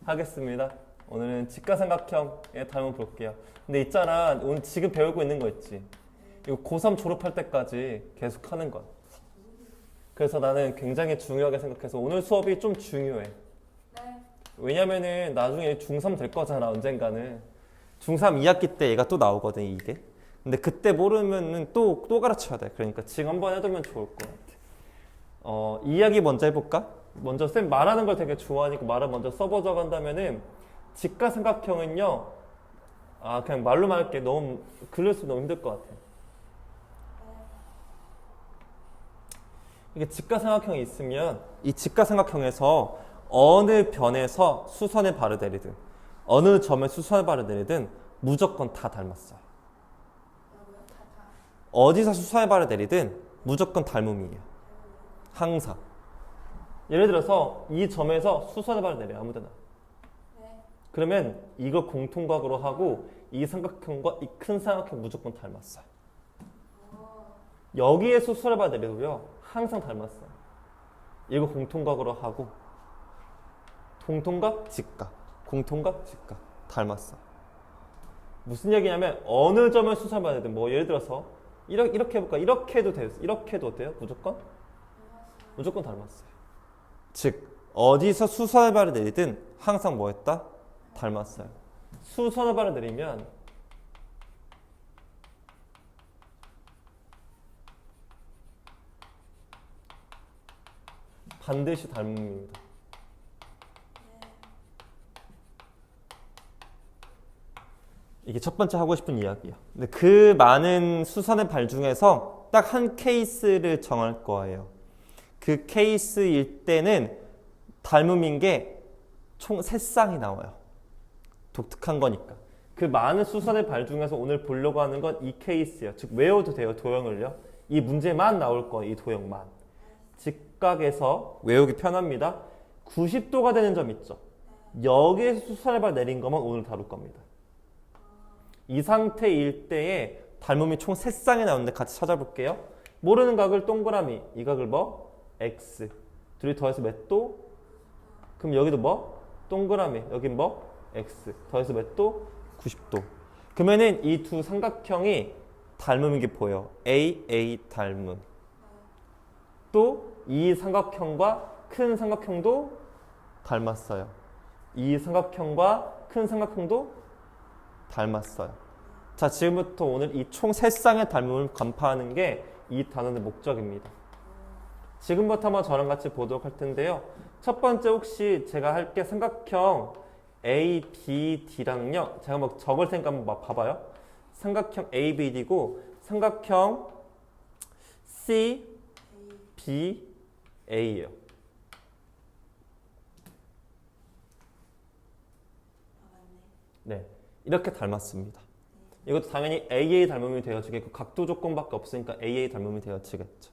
하겠습니다. 오늘은 직가삼각형의 다름을 볼게요. 근데 있잖아, 오늘 지금 배우고 있는 거 있지? 이거 고3 졸업할 때까지 계속 하는 거야. 그래서 나는 굉장히 중요하게 생각해서 오늘 수업이 좀 중요해. 네. 왜냐면은 나중에 중3 될 거잖아, 언젠가는. 중3 2학기 때 얘가 또 나오거든, 이게. 근데 그때 모르면은 또 가르쳐야 돼. 그러니까 지금 한번 해두면 좋을 것 같아. 이야기 먼저 해볼까? 먼저 쌤 말하는 걸 되게 좋아하니까 말을 먼저 써보자고 한다면은 직가삼각형은요, 그냥 말로만 할게. 너무 글을 쓰면 너무 힘들 것 같아. 이게 직가삼각형이 있으면 이 직가삼각형에서 어느 변에서 수선의 발을 내리든 어느 점에 수선의 발을 내리든 무조건 다 닮았어요. 어디서 수선의 발을 내리든 무조건 닮음이에요. 항상. 예를 들어서 이 점에서 수선의 발을 내려요. 아무데나. 그러면 이거 공통각으로 하고 이 삼각형과 이 큰 삼각형 무조건 닮았어요. 여기에 수선의 발을 내려도요. 항상 닮았어요. 이거 공통각으로 하고 공통각, 직각, 공통각, 직각 닮았어. 무슨 얘기냐면 어느 점을 수선해야 되든 뭐 예를 들어서 이렇게 해볼까? 이렇게 해도 돼요. 이렇게 해도 어때요? 무조건 닮았어요. 즉 어디서 수선의 발을 내리든 항상 뭐 했다? 닮았어요. 수선의 발을 내리면 반드시 닮음입니다. 이게 첫 번째 하고 싶은 이야기야. 근데 그 많은 수선의 발 중에서 딱 한 케이스를 정할 거예요. 그 케이스일 때는 닮음인 게 총 3쌍이 나와요. 독특한 거니까. 그 많은 수선의 발 중에서 오늘 보려고 하는 건 이 케이스예요. 즉 외워도 돼요. 도형을요. 이 문제만 나올 거예요. 이 도형만. 직각에서 외우기 편합니다. 90도가 되는 점 있죠. 여기에서 수선의 발 내린 것만 오늘 다룰 겁니다. 이 상태일 때에 닮음이 총 3쌍이 나오는데 같이 찾아볼게요. 모르는 각을 동그라미, 이 각을 뭐? X. 둘이 더해서 몇 도? 그럼 여기도 뭐? 동그라미, 여긴 뭐? X. 더해서 몇 도? 90도. 그러면은 이 두 삼각형이 닮음인 게 보여. A 닮음. 또 이 삼각형과 큰 삼각형도 닮았어요. 이 삼각형과 큰 삼각형도 닮았어요. 자, 지금부터 오늘 이 총 3쌍의 닮음을 간파하는 게 이 단원의 목적입니다. 지금부터 한번 저랑 같이 보도록 할 텐데요. 첫 번째 혹시 제가 할게 삼각형 A, B, D랑요. 제가 뭐 적을 테니까 한번 봐봐요. 삼각형 A, B, D고 삼각형 C, B, A예요. 네, 이렇게 닮았습니다. 이것도 당연히 AA 닮음이 되어지겠고 각도 조건밖에 없으니까 AA 닮음이 되어지겠죠.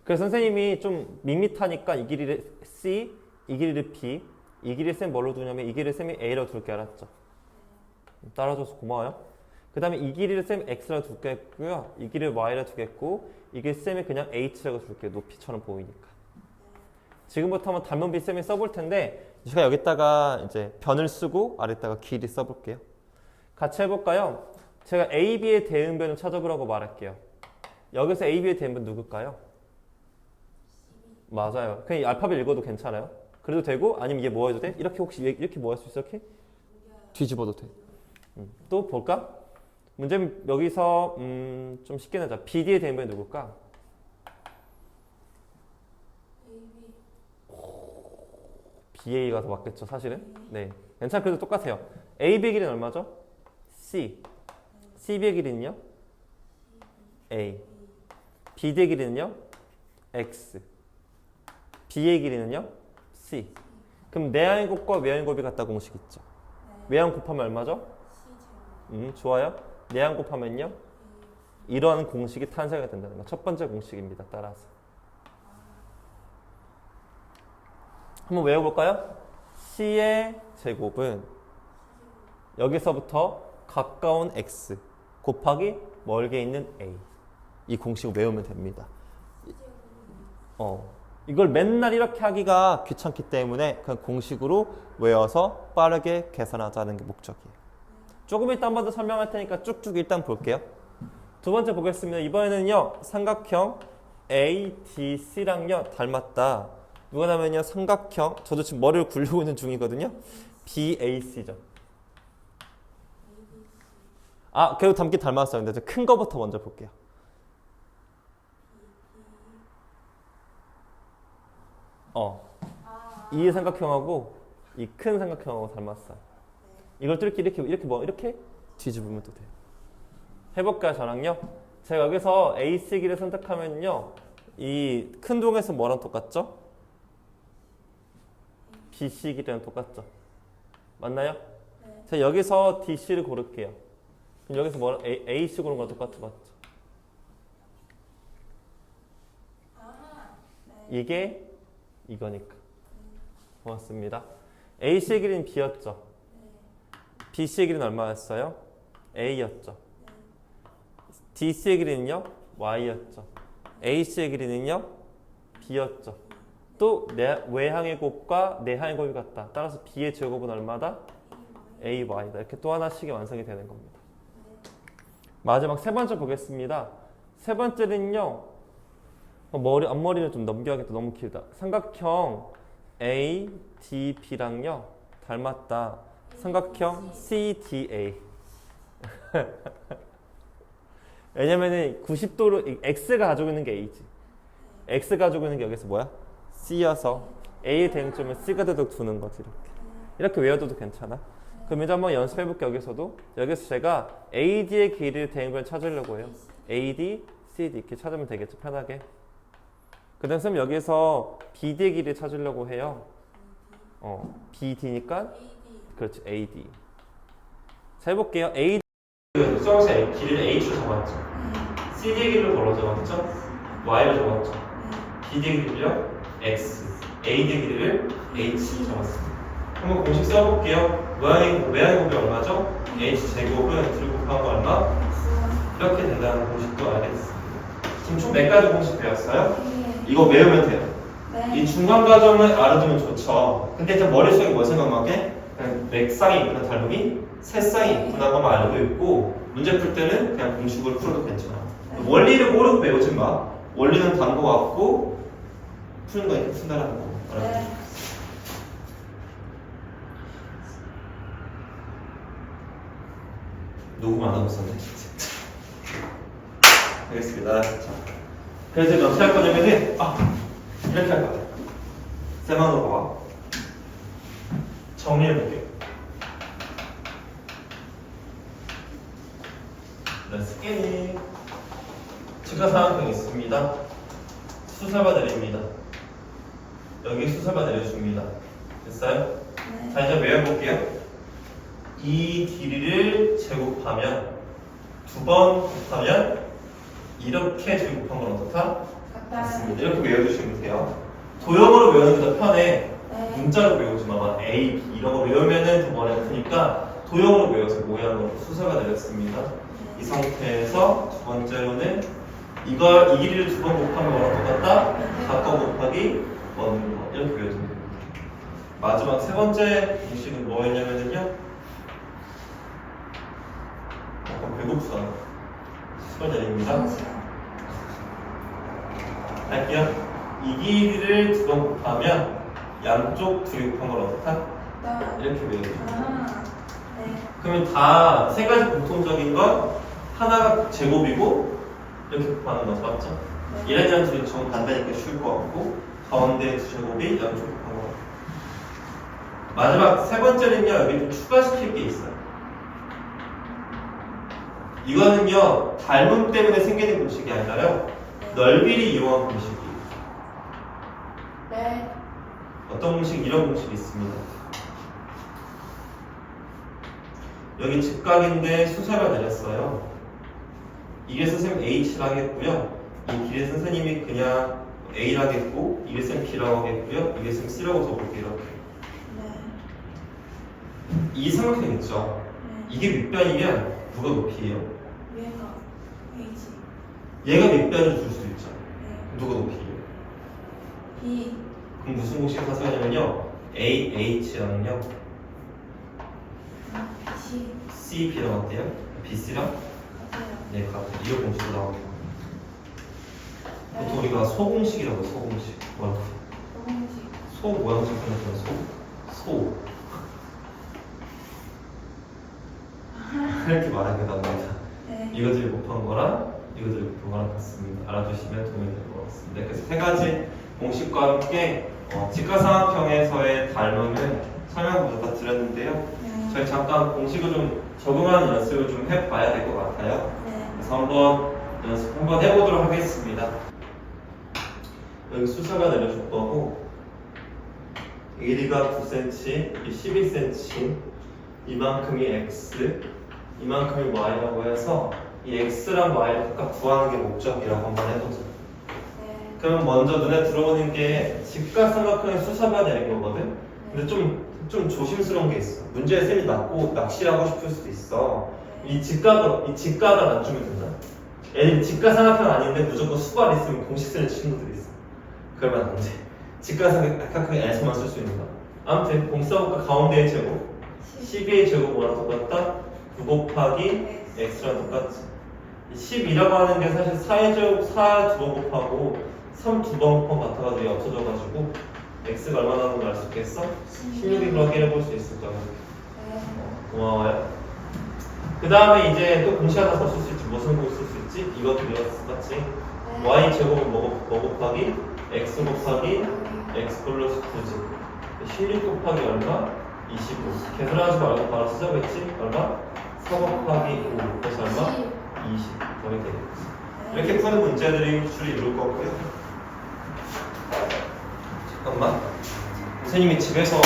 그래서 선생님이 좀 밋밋하니까 이 길이를 C, 이 길이를 B, 이 길이를 쌤 뭘로 두냐면 이 길이를 쌤이 A로 둘게. 알았죠? 따라줘서 고마워요. 그 다음에 이 길이를 쌤 X로 두겠고요. 이 길이를 Y로 두겠고 이 길이 쌤이 그냥 H라고 줄게요. 높이처럼 보이니까. 지금부터 한번 닮음비 쌤이 써볼 텐데 제가 여기다가 이제 변을 쓰고 아래다가 길이 써볼게요. 같이 해볼까요? 제가 A, B의 대응변을 찾아보라고 말할게요. 여기서 A, B의 대응변 누굴까요? 맞아요. 그냥 이 알파벳 읽어도 괜찮아요. 그래도 되고 아니면 이게 뭐 해도 돼? 이렇게 혹시 이렇게 뭐 할 수 있어? 이렇게? 뒤집어도 돼. 또 볼까? 문제는 여기서 좀 쉽게 내자. BD의 대응변이 누굴까? BA가 더 맞겠죠, 사실은? 네. 괜찮아. 그래도 똑같아요. AB의 길이는 얼마죠? C. CB의 길이는요? A. BD의 길이는요? X. B의 길이는요? C. 그럼 내항의 곱과 외항의 곱이 같다 공식 있죠? 외항 곱하면 얼마죠? 좋아요. 내항 곱하면요? 이러한 공식이 탄생이 된다는 거. 첫 번째 공식입니다. 따라서. 한번 외워볼까요? C의 제곱은 여기서부터 가까운 X 곱하기 멀게 있는 A. 이 공식을 외우면 됩니다. 이걸 맨날 이렇게 하기가 귀찮기 때문에 그냥 공식으로 외워서 빠르게 계산하자는 게 목적이에요. 조금 이따 한 번 더 설명할 테니까 쭉쭉 일단 볼게요. 두 번째 보겠습니다. 이번에는요 삼각형 ADC랑요 닮았다. 누가 나면요 삼각형, 저도 지금 머리를 굴리고 있는 중이거든요. BAC죠. 아, 그래도 닮긴 닮았어요. 근데 큰 거부터 먼저 볼게요. 이 삼각형하고 이 큰 삼각형하고 닮았어요. 이걸 또 이렇게 뒤집으면 또 돼요. 해볼까요, 저랑요? 제가 여기서 AC기를 선택하면요, 이 큰 동에서 뭐랑 똑같죠? BC기랑 똑같죠? 맞나요? 네. 제가 여기서 DC를 고를게요. 그럼 여기서 뭐랑 AC 고른 거랑 똑같죠, 맞죠? 네. 이게 이거니까. 고맙습니다. AC의 길이는 B였죠? BC의 길이는 얼마였어요? A였죠? DC의 길이는요? Y였죠? AC의 길이는요? B였죠? 또 외항의 곱과 내항의 곱이 같다. 따라서 B의 제곱은 얼마다? AY다. 이렇게 또 하나씩이 완성이 되는 겁니다. 마지막 세 번째 보겠습니다. 세 번째는요. 앞머리를 좀 넘겨야겠다. 너무 길다. 삼각형 ADB랑요 닮았다. 삼각형 CDA. 왜냐면은 90도로 X가 가지고 있는 게 A지. X가 가지고 있는 게 여기서 뭐야? C여서 A의 대응점을 C가 되도록 두는 거지. 이렇게 외워둬도 괜찮아. 그럼 이제 한번 연습해볼게. 여기서 제가 AD의 길이를 대응변 찾으려고 해요. AD, CD 이렇게 찾으면 되겠죠. 편하게. 그 다음 쌤 여기서 BD의 길이를 찾으려고 해요. BD니까 그렇지, AD. 자, 해볼게요. AD 수정세 길이를 H로 잡았죠. CD의 길이를 걸어 잡았죠. Y로 잡았죠. BD의 길이를요 X, AD의 길이를 H 잡았습니다. 한번 공식 써볼게요. 외항의 곱이 얼마죠? H제곱은 들곱한 거 얼마? 이렇게 된다는 공식도 알겠습니다. 지금 총 몇 가지 공식 배웠어요? 이거 외우면 돼요. 네. 이 중간 과정을 알아두면 좋죠. 근데 일단 머릿속에 뭐 생각나게? 그냥 맥상이 있구나, 닮음이 새쌍이 있구나 하고 알고 있고, 문제 풀 때는 그냥 공식으로 풀어도 괜찮아. 네. 원리를 모르고 배우지 마. 원리는 단 거 같고 푸는 거 이렇게 푼다라는 거. 네. 녹음 안 하고 있었네. 알겠습니다. 자, 그래서 이제 어떻게 할 거냐면은 이렇게 할 거야. 쌤하고 봐봐. 정리해볼게요. Let's get it. 측가삼각형이 있습니다. 수설바 내립니다. 여기 수설바 내려줍니다. 됐어요? 네. 자, 이제 외워볼게요. 이 길이를 제곱하면 두 번 곱하면 이렇게 제곱한 건 어떻다? 맞습니다. 이렇게 외워주시면 돼요. 도형으로 외우는 게 더 편해. 네. 문자로 외우지 마. A, B 이런 거 외우면은 더 머리 아프니까 도형으로 외워서 모양으로 수설가 내렸습니다. 이 상태에서 두 번째로는 이 길이를 두 번 곱하면 뭐랑 똑같다? 4번 곱하기 1 이렇게 외워주면 됩니다. 마지막 세 번째 공식은 뭐였냐면요. 약간 배고프다. 수설 내립니다. 할게요. 이 길이를 두 번 곱하면 양쪽 둘이 곱한 걸 어떻다? 이렇게 외워줍니다. 네. 그러면 다 세 가지 공통적인 건 하나가 제곱이고 이렇게 곱하는 거죠, 맞죠? 네. 얘랑 둘이 정 간다니까 쉬울 것 같고 가운데 두 제곱이 양쪽 곱한 거. 마지막 세 번째는요, 여기 좀 추가시킬 게 있어요. 이거는요, 닮음 때문에 생기는 공식이 아니라요, 넓이를 이용한 공식이에요. 네. 어떤 공식? 이런 공식이 있습니다. 여기 직각인데 수설가 내렸어요. 이게 선생님 H라고 했고요. 이 길의 선생님이 그냥 A라고 했고, 이게 선생님 B라고 하겠고요. 이게 선생님 C라고 적을게요. 이렇게. 네. 이 삼각형 있죠? 네. 이게 밑변이면 누가 높이예요? 위에가 H. 얘가 밑변을 줄 수 있죠. 네. 누가 높이예요? B. 그럼 무슨 공식 사용하냐면요. AH랑요. C. C, B랑 어때요? BC랑? 같아요. 네, 같아요. 이거 공식으로 나오고. 보통 우리가 소공식이라고 해요, 소공식. 뭐라고? 소공식. 소 모양식 생겼잖아, 소. 이렇게 말하는 게 나옵니다. 네. 이것들이 곱한 거랑 이것들이 곱한 거랑 같습니다. 알아두시면 도움이 될 것 같습니다. 그래서 세 가지 공식과 함께 직가상학형에서의 닮음을 설명부터 다 드렸는데요. 네. 저희 잠깐 공식을 좀 적응하는 연습을 좀 해봐야 될 것 같아요. 네. 그래서 한번 연습 한번 해보도록 하겠습니다. 여기 수사가 내려줄 거고 길이가 9cm, 11cm, 이만큼이 x, 이만큼이 y라고 해서 이 x랑 y를 각각 구하는 게 목적이라고 한번 해보자. 네. 그럼 먼저 눈에 들어오는 게 직각삼각형의 수사가 되는 거거든. 근데 좀 조심스러운 게 있어. 문제에 쌤이 낚시하고 싶을 수도 있어. 이 직각을 안 주면 된다. 애들이 직각삼각형 아닌데 무조건 수발 있으면 공식 쓰는 친구들이 있어. 그러면 안 돼. 직각삼각형에서만 쓸 수 있는 거야. 아무튼 공식 써볼까? 가운데의 제곱 12의 제곱 뭐랑 똑같다? 9 곱하기 x랑 똑같지. 12라고 하는 게 사실 4의 제곱 4 두 번 곱하고 3 두 번 곱한 같아가지고 없어져가지고 x가 얼마 나오는 걸 알 수 있겠어? 16이라고 확인해볼 수 있을 거야. 네. 고마워요. 그 다음에 이제 또 공식 하나 더 쓸 수 있지. 무슨 공식 쓸 수 있지? 이것도 똑같지. y 제곱은 뭐 곱하기 x 곱하기 x 플러스 9지. 16 곱하기 얼마? 25. 계산하지 말고 바로 쓰자겠지? 얼마? 4 곱하기 5. 그래서 얼마? 20. 답이 되겠지. 이렇게 푸는 문제들이 주로 이룰 거고요. 잠깐만. 선생님이 집에서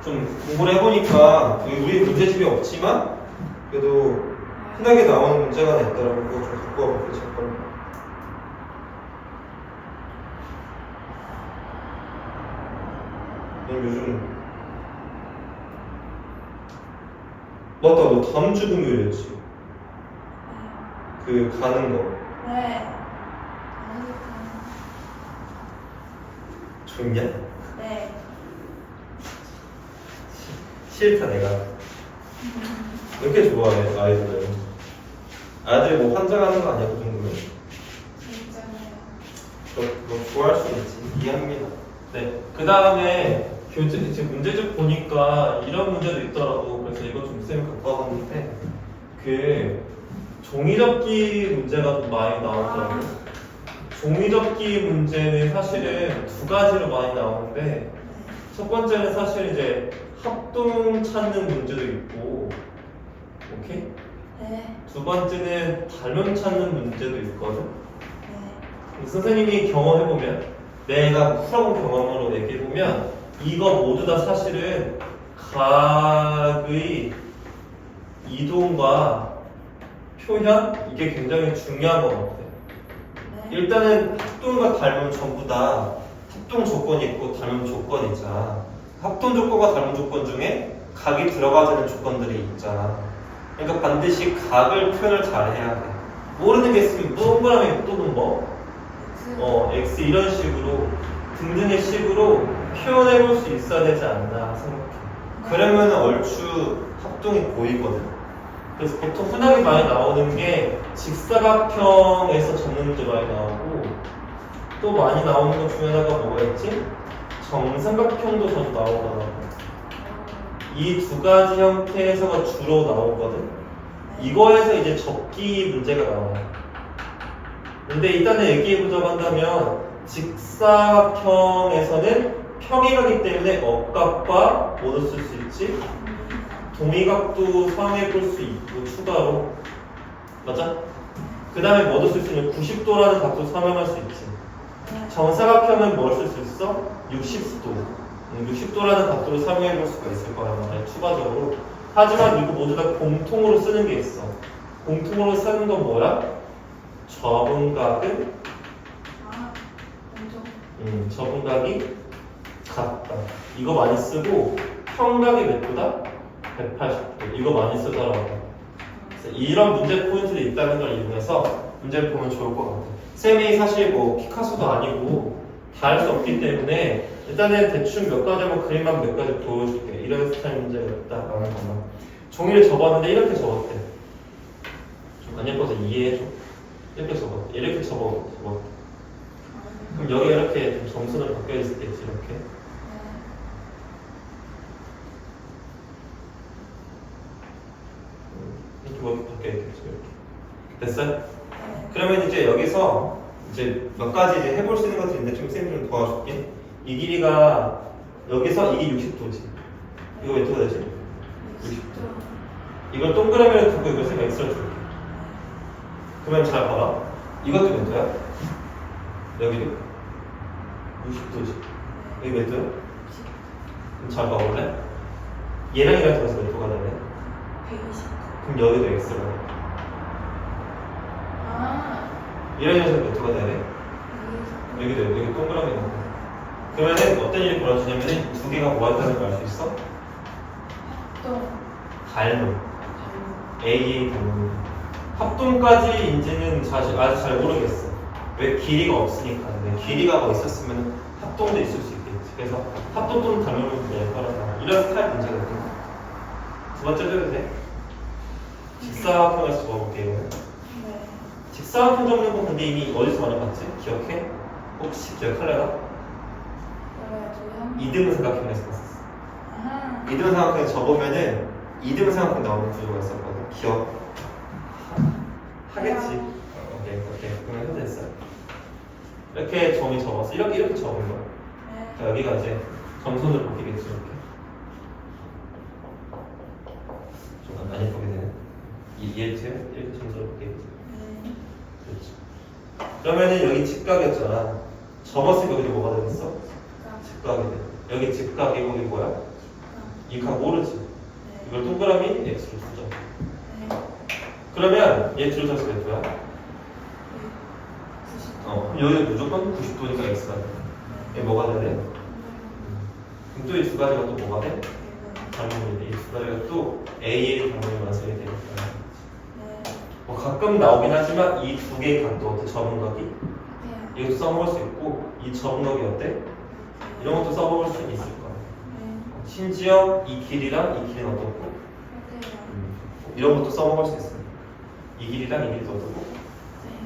좀 공부를 해보니까 우리 문제집이 없지만 그래도 흔하게 나오는 문제가 하나 있더라고. 그거 좀 갖고 와볼게요. 잠깐만. 요즘 맞다, 너 다음 주 금요일이었지? 그 가는 거 네. 좋냐? 네. 싫다 내가. 왜 이렇게 좋아해 아이들은? 아이들이 뭐 환장하는 거 아니야 그 정도면? 진짜요. 뭐 좋아할 수 있지. 이해합니다. 네. 그 다음에 이제 문제집 보니까 이런 문제도 있더라고. 그래서 이거 좀 쌤이 갖고 와봤는데 그 종이접기 문제가 좀 많이 나오더라고. 종이접기 문제는 사실은 두 가지로 많이 나오는데 첫 번째는 사실 이제 합동 찾는 문제도 있고, 오케이? 네. 두 번째는 닮음 찾는 문제도 있거든. 네. 선생님이 경험해보면, 내가 풀어본 경험으로 얘기해보면 이거 모두 다 사실은 각의 이동과 표현? 이게 굉장히 중요한 것 같아. 네. 일단은 합동과 닮음 전부 다 합동 조건이 있고 닮음 조건이 있잖아. 합동 조건과 닮음 조건 중에 각이 들어가야 되는 조건들이 있잖아. 그러니까 반드시 각을 표현을 잘 해야 돼. 모르는 게 있으면 동그라미 또는 x 이런 식으로 등등의 식으로 표현해 볼 수 있어야 되지 않나 생각해. 그러면 얼추 합동이 보이거든. 그래서 보통 흔하게 많이 나오는 게 직사각형에서 접는 문제 많이 나오고, 또 많이 나오는 것 중에 하나가 뭐가 있지? 정삼각형도 좀 나오더라고. 이 두 가지 형태에서가 주로 나오거든. 이거에서 이제 접기 문제가 나와요. 근데 일단은 얘기해보자고 한다면 직사각형에서는 평행하기 때문에 억각과 뭐도 쓸 수 있지? 동의각도 사용해볼 수 있고 추가로. 맞아? 그 다음에 뭐도 쓸 수 있는 90도라는 각도 사용할 수 있지. 정사각형은 뭘 쓸 수 있어? 60도. 60도라는 각도를 사용해볼 수가 있을 거야, 추가적으로. 하지만 이거 모두 다 공통으로 쓰는 게 있어. 공통으로 쓰는 건 뭐야? 접은각은? 접은각이 같다. 이거 많이 쓰고, 평각이 몇 도다? 180도. 이거 많이 쓰더라고. 그래서 이런 문제 포인트들이 있다는 걸 이용해서 문제를 보면 좋을 것 같아. 쌤이 사실 뭐 피카소도 아니고 다 할 수 없기 때문에 일단은 대충 몇 가지 한번 그림만 몇 가지 보여줄게. 이런 스타일 문제였다라는 것만. 종이를 접었는데 이렇게 접었대. 좀 안 예뻐서 이해해줘. 이렇게 접었대. 이렇게 접었대. 그럼 여기가 이렇게 좀 점선으로 바뀌어 있겠지 이렇게. 이렇게 뭐 바뀌어 있겠지 이렇게. 됐어요? 그러면 이제 여기서 이제 몇 가지 이제 해볼 수 있는 것들이 있는데 좀 쌤이 좀 도와줄게. 이 길이가 여기서 이게 60도지. 이거 몇 도가 되지? 60도. 이걸 동그라미를 두고 이걸 쌤 x를 줄게. 그러면 잘 봐라. 이것도 몇 도야? 여기도 60도지. 여기 몇 도야? 그럼 잘 봐볼래? 얘랑 얘랑 더해서 몇 도가 되네? 120도. 그럼 여기도 x가 돼. 얘랑 얘랑 몇 도가 되네? 여기도 여기 동그라미 나와. 그러면은 어떤 일이 벌어지냐면은 두 개가 뭐 한다는 걸 알 수 있어? 닮음. A 닮음. 합동까지인지는 사실 아직 잘 모르겠어. 왜 길이가 없으니까. 근데 길이가 뭐 있었으면 합동도 있을 수 있겠지. 그래서 합동 또는 닮음을 구할 거라서 이런 스타일 문제거든. 두 번째도 해도 돼? 직사각형에서 적어볼게요. 직사각형 적는 거 근데 이미 어디서 많이 봤지? 기억해? 혹시 기억할래나? 이등삼각형에서 봤었어. 이등삼각형 적으면은 이등삼각형 나오는 구조가 있었거든. 기억 하겠지. 오케이. 그러면 해도 됐어요. 이렇게 점이 적었어. 이렇게 적은 거야. 자, 여기가 이제 점선으로 바뀌겠지 이렇게. 좀 안 예쁘게 되네. 이해했지? 이렇게 점선으로 바뀌겠지. 그렇지. 그러면은 여기 직각이었잖아. 접었으니까 여기 뭐가 되겠어? 직각이 돼. 여기 직각이고 여기 뭐야? 이 각 모르지? 이걸 동그라미 x로 쓰자. 그러면 얘 줄여서 몇 도야? 그럼 여기는 무조건 90도니까 x가 돼. 얘 뭐가 돼야 돼? 그럼 또 이 두 가지가 또 뭐가 돼? 닮음이 돼. 이 두 가지가 또 a의 닮음이 완성이 되니까. 뭐 가끔 나오긴 하지만 이 두 개의 각도 어때? 접은각이? 이것도 써먹을 수 있고 이 접은각이 어때? 이런 것도 써먹을 수 있을 거야. 심지어 이 길이랑 이 길이는 어떻고? 이런 것도 써먹을 수 있어요. 이 길이랑 이 길이도 어떻고?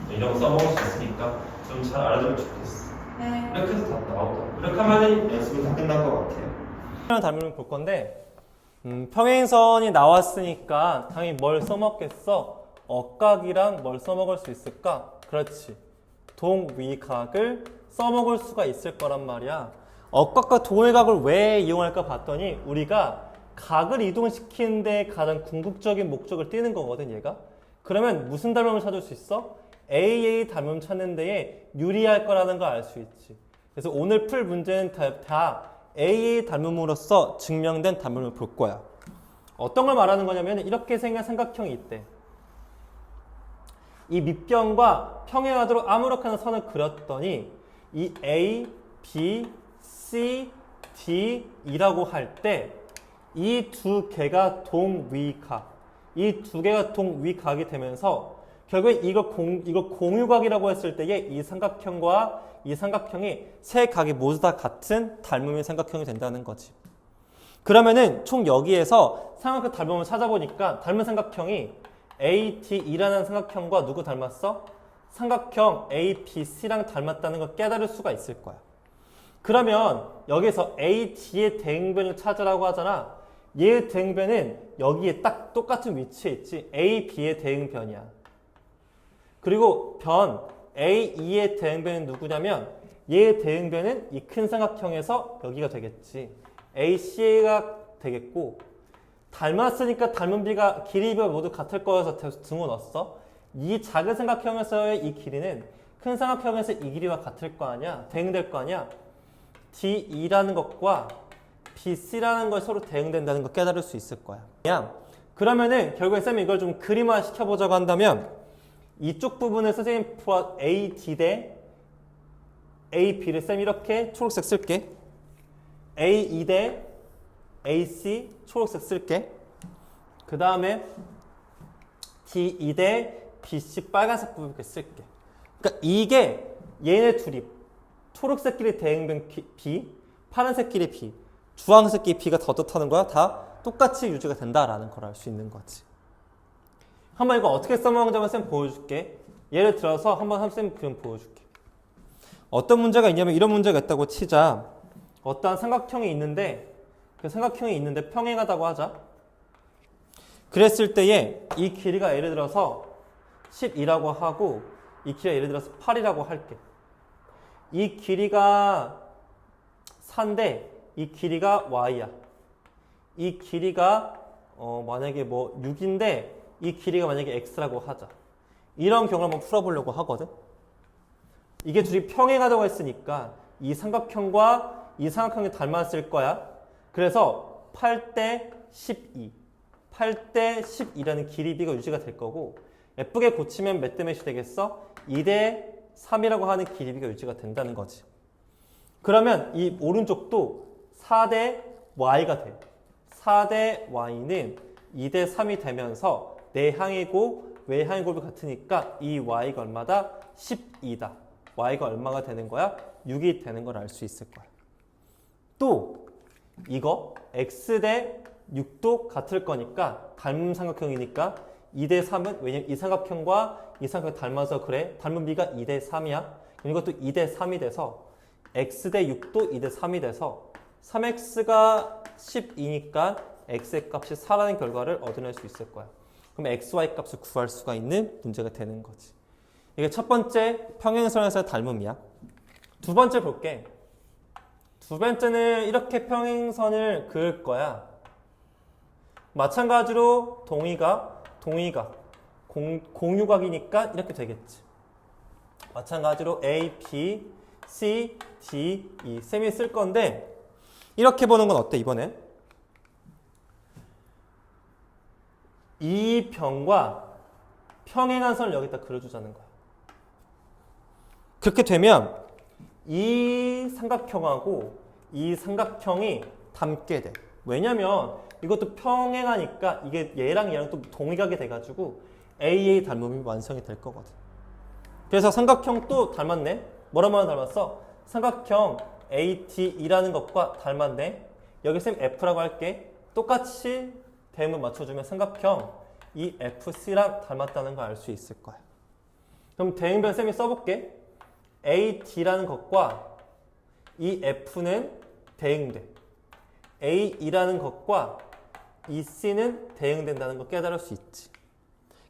이런 거 써먹을 수 있으니까 좀 잘 알아두면 좋겠어. 이렇게 해서 다 나오다. 이렇게 하면은 연습은 다 끝난 것 같아요. 닮음을 볼 건데 평행선이 나왔으니까 당연히 뭘 써먹겠어? 억각이랑 뭘 써먹을 수 있을까? 그렇지. 동위각을 써먹을 수가 있을 거란 말이야. 억각과 동일각을 왜 이용할까 봤더니 우리가 각을 이동시키는데 가장 궁극적인 목적을 띠는 거거든 얘가. 그러면 무슨 닮음을 찾을 수 있어? AA 닮음 찾는 데에 유리할 거라는 걸 알 수 있지. 그래서 오늘 풀 문제는 다 AA 닮음으로써 증명된 닮음을 볼 거야. 어떤 걸 말하는 거냐면 이렇게 생긴 삼각형이 있대. 이 밑변과 평행하도록 아무렇게나 선을 그렸더니 이 A, B, C, D, E라고 할 때 이 두 개가 동위각, 이 두 개가 동위각이 되면서 결국에 이걸 공유각이라고 했을 때에 이 삼각형과 이 삼각형이 세 각이 모두 다 같은 닮음의 삼각형이 된다는 거지. 그러면은 총 여기에서 삼각형 닮음을 찾아보니까 닮은 삼각형이 ADE라는 삼각형과 누구 닮았어? 삼각형 ABC랑 닮았다는 걸 깨달을 수가 있을 거야. 그러면 여기서 AD의 대응변을 찾으라고 하잖아. 얘의 대응변은 여기에 딱 똑같은 위치에 있지. AB의 대응변이야. 그리고 변 AE의 대응변은 누구냐면 얘의 대응변은 이 큰 삼각형에서 여기가 되겠지. AC가 되겠고 닮았으니까 닮은 비가 길이가 모두 같을 거여서 등호 넣었어. 이 작은 삼각형에서의 이 길이는 큰 삼각형에서 이 길이와 같을 거 아니야. 대응될 거 아니야. DE라는 것과 BC라는 걸 서로 대응된다는 걸 깨달을 수 있을 거야. 그러면은 결국에 쌤이 이걸 좀 그림화 시켜보자고 한다면 이쪽 부분을 선생님 AD 대 AB를 쌤 이렇게 초록색 쓸게. AE 대 AC 초록색 쓸게. 그 다음에 DE 대 BC 빨간색 부분 이렇게 쓸게. 그러니까 이게 얘네 둘이 초록색끼리 대응된 B, 파란색끼리 B, 주황색끼리 B가 더 뜻하는 거야? 다 똑같이 유지가 된다라는 걸 알 수 있는 거지. 한번 이거 어떻게 써먹는지 한번 쌤 보여줄게. 예를 들어서 한번 쌤 그림 보여줄게. 어떤 문제가 있냐면 이런 문제가 있다고 치자. 어떠한 삼각형이 있는데 그 삼각형이 있는데 평행하다고 하자. 그랬을 때에 이 길이가 예를 들어서 10이라고 하고 이 길이가 예를 들어서 8이라고 할게. 이 길이가 4인데 이 길이가 y야. 이 길이가 만약에 뭐 6인데 이 길이가 만약에 x라고 하자. 이런 경우를 한번 풀어보려고 하거든. 이게 둘이 평행하다고 했으니까 이 삼각형과 이 삼각형이 닮았을 거야. 그래서 8대 12, 8대 12라는 길이 B가 유지가 될 거고 예쁘게 고치면 몇 대 몇이 되겠어? 2대 3이라고 하는 길이 B가 유지가 된다는 거지. 그러면 이 오른쪽도 4대 Y가 돼. 4대 Y는 2대 3이 되면서 내향이고 외향의 곱이 같으니까 이 Y가 얼마다? 12다. Y가 얼마가 되는 거야? 6이 되는 걸 알 수 있을 거야. 또 이거 X 대 6도 같을 거니까 닮은 삼각형이니까 2대 3은 왜냐면 이 삼각형과 이 삼각형이 닮아서 그래. 닮은 B가 2대 3이야. 이것도 2대 3이 돼서 X 대 6도 2대 3이 돼서 3X가 12니까 X의 값이 4라는 결과를 얻어낼 수 있을 거야. 그럼 XY 값을 구할 수가 있는 문제가 되는 거지. 이게 첫 번째 평행선에서의 닮음이야. 두 번째 볼게. 두 번째는 이렇게 평행선을 그을 거야. 마찬가지로 동의각, 공유각이니까 이렇게 되겠지. 마찬가지로 A, B, C, D, E 쌤이 쓸 건데 이렇게 보는 건 어때 이번에? 이 병과 평행한 선을 여기다 그려주자는 거야. 그렇게 되면 이 삼각형하고 이 삼각형이 닮게 돼. 왜냐면 이것도 평행하니까 이게 얘랑 얘랑 또 동의각이 돼가지고 AA 닮음이 완성이 될 거거든. 그래서 삼각형 또 닮았네. 뭐랑 닮았어? 삼각형 AT이라는 것과 닮았네. 여기 쌤 F라고 할게. 똑같이 대응을 맞춰주면 삼각형 이 FC랑 닮았다는 걸 알 수 있을 거야. 그럼 대응변 쌤이 써볼게. AD라는 것과 이 F는 대응돼. AE라는 것과 이 C는 대응된다는 걸 깨달을 수 있지.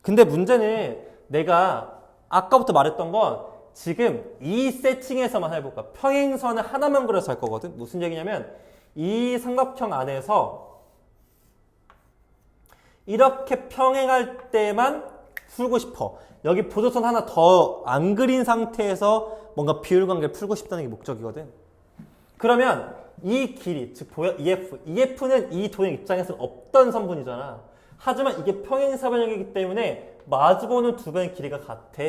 근데 문제는 내가 아까부터 말했던 건 지금 이 세팅에서만 해볼까. 평행선을 하나만 그려서 할 거거든. 무슨 얘기냐면 이 삼각형 안에서 이렇게 평행할 때만 풀고 싶어. 여기 보조선 하나 더 안 그린 상태에서 뭔가 비율관계를 풀고 싶다는 게 목적이거든. 그러면 이 길이, 즉 보여 EF는 이 도형 입장에서는 없던 선분이잖아. 하지만 이게 평행사변형이기 때문에 마주보는 두 변의 길이가 같아.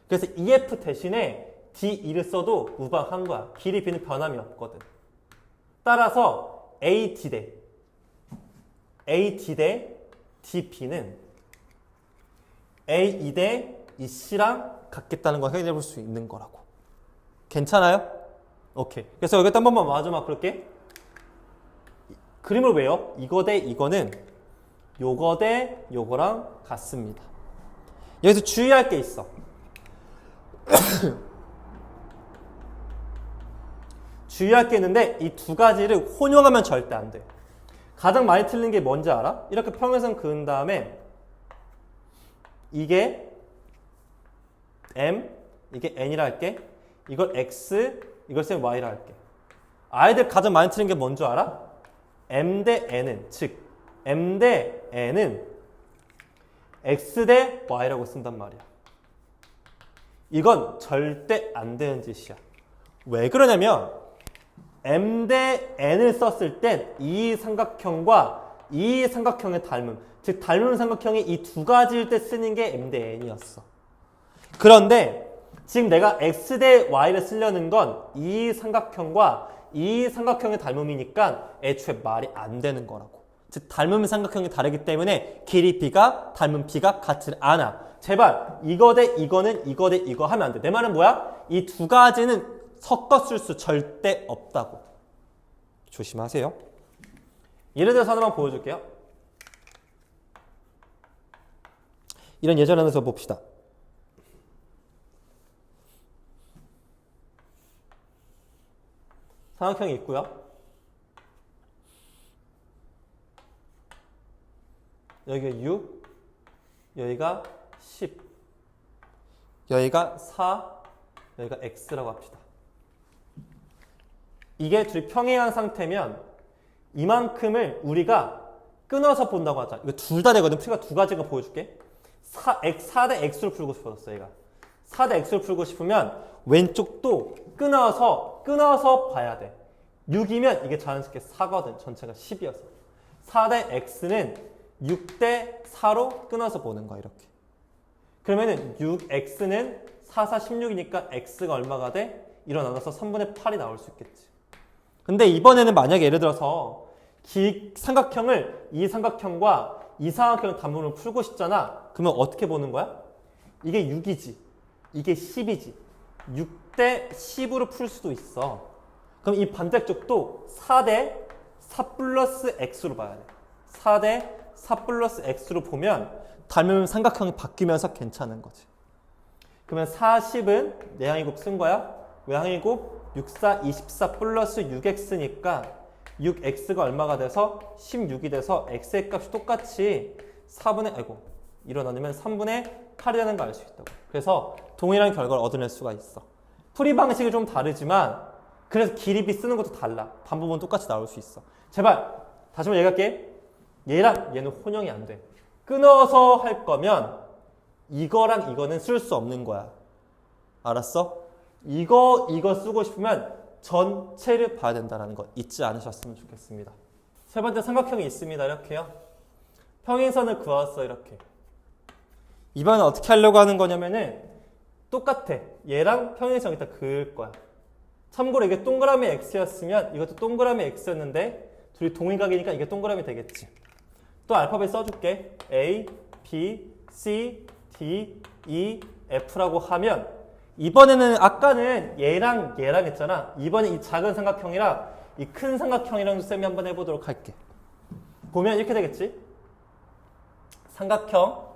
그래서 EF 대신에 DE를 써도 무방한 거야. 길이 B는 변함이 없거든. 따라서 AD 대 DP는 A2 대 EC랑 같겠다는 걸 확인해 볼 수 있는 거라고. 괜찮아요? 오케이. 그래서 여기다 한 번만 마지막 그럴게. 그림을 외워. 이거 대 이거는 요거 대 요거랑 같습니다. 여기서 주의할 게 있어. 주의할 게 있는데 이 두 가지를 혼용하면 절대 안 돼. 가장 많이 틀린 게 뭔지 알아? 이렇게 평행선 그은 다음에 이게 M, 이게 N이라 할게. 이걸 X, 이걸 쌤 Y라 할게. 아이들 가장 많이 틀린 게 뭔 줄 알아? M 대 N은, 즉 M 대 N은 X 대 Y라고 쓴단 말이야. 이건 절대 안 되는 짓이야. 왜 그러냐면 M 대 N을 썼을 땐 이 삼각형과 이 삼각형의 닮음, 즉 닮은 삼각형이 이 두 가지일 때 쓰는 게 M 대 N이었어. 그런데 지금 내가 X 대 Y를 쓰려는 건 이 삼각형과 이 삼각형의 닮음이니까 애초에 말이 안 되는 거라고. 즉 닮은 삼각형이 다르기 때문에 길이 B가 닮은 B가 같지 않아. 제발 이거 대 이거는 이거 대 이거 하면 안 돼. 내 말은 뭐야? 이 두 가지는 섞었을 수 절대 없다고. 조심하세요. 예를 들어서 하나만 보여줄게요. 이런 예절 하나 더 봅시다. 삼각형이 있고요. 여기가 6, 여기가 10, 여기가 4, 여기가 x라고 합시다. 이게 둘이 평행한 상태면 이만큼을 우리가 끊어서 본다고 하자. 이거 둘 다 되거든. 풀이가 두 가지가 보여줄게. 4대 x로 풀고 싶어졌어, 얘가. 4대 x로 풀고 싶으면 왼쪽도 끊어서 봐야 돼. 6이면 이게 자연스럽게 4거든. 전체가 10이어서. 4대 x는 6대 4로 끊어서 보는 거야, 이렇게. 그러면은 6x는 4, 4, 16이니까 x가 얼마가 돼? 일어나서 3분의 8이 나올 수 있겠지. 근데 이번에는 만약에 예를 들어서 삼각형을 이 삼각형과 이 삼각형을 단문으로 풀고 싶잖아. 그러면 어떻게 보는 거야? 이게 6이지. 이게 10이지. 6대 10으로 풀 수도 있어. 그럼 이 반대쪽도 4대 4 플러스 x로 봐야 돼. 4대 4 플러스 x로 보면 닮은 삼각형이 바뀌면서 괜찮은 거지. 그러면 40은 내항이곱 쓴 거야. 외항이곱 6, 4, 24 플러스 6x니까 6x가 얼마가 돼서 16이 돼서 x의 값이 똑같이 4분의 일어나면 3분의 8이 되는 거 알 수 있다고. 그래서 동일한 결과를 얻어낼 수가 있어. 풀이 방식이 좀 다르지만 그래서 길이비 쓰는 것도 달라. 반부분 똑같이 나올 수 있어. 제발 다시 한번 얘기할게. 얘랑 얘는 혼용이 안 돼. 끊어서 할 거면 이거랑 이거는 쓸 수 없는 거야. 알았어? 이거 쓰고 싶으면 전체를 봐야 된다는 거 잊지 않으셨으면 좋겠습니다. 세 번째 삼각형이 있습니다. 이렇게요. 평행선을 그었어. 이렇게. 이번엔 어떻게 하려고 하는 거냐면은 똑같아. 얘랑 평행선 일단 그을 거야. 참고로 이게 동그라미 x였으면 이것도 동그라미 x였는데 둘이 동일각이니까 이게 동그라미 되겠지. 또 알파벳 써줄게. A, B, C, D, E, F라고 하면 이번에는 아까는 얘랑 했잖아. 이번에 이 작은 삼각형이랑 이 큰 삼각형이랑 쌤이 한번 해보도록 할게. 보면 이렇게 되겠지. 삼각형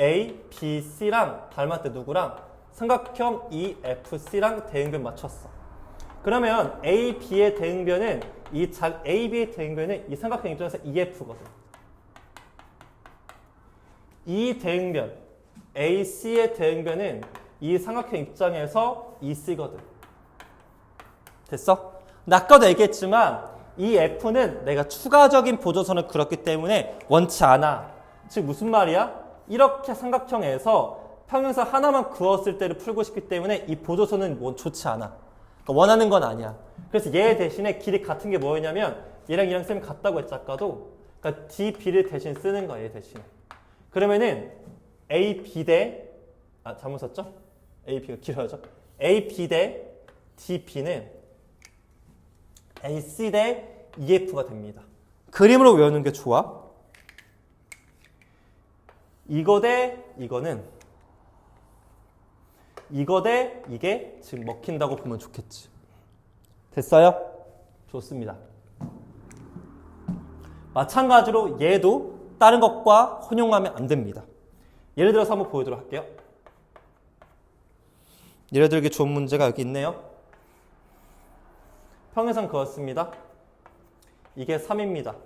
A, B, C랑 닮았대. 누구랑? 삼각형 E, F, C랑 대응변 맞췄어. 그러면 A, B의 대응변은 A, B의 대응변은 이 삼각형 입장에서 EF거든. 이 대응변 A, C의 대응변은 이 삼각형 입장에서 EC거든. 됐어? 근데 아까도 얘기했지만 이 F는 내가 추가적인 보조선을 그렸기 때문에 원치 않아. 즉 무슨 말이야? 이렇게 삼각형에서 평행선 하나만 그었을 때를 풀고 싶기 때문에 이 보조선은 뭐 좋지 않아. 그러니까 원하는 건 아니야. 그래서 얘 대신에 길이 같은 게 뭐였냐면 얘랑 쌤이 같다고 했지 아까도. 그러니까 D, B를 대신 쓰는 거야. 얘 대신에. 그러면은 A, B 대 잘못 썼죠? A, B가 길어져. A, B 대 D, B는 A, C 대 EF가 됩니다. 그림으로 외우는 게 좋아. 이거 대 이거는 이거 대 이게 지금 먹힌다고 보면 좋겠지. 됐어요? 좋습니다. 마찬가지로 얘도 다른 것과 혼용하면 안 됩니다. 예를 들어서 한번 보여드리도록 할게요. 예를 들기 좋은 문제가 여기 있네요. 평행선 그었습니다. 이게 3입니다.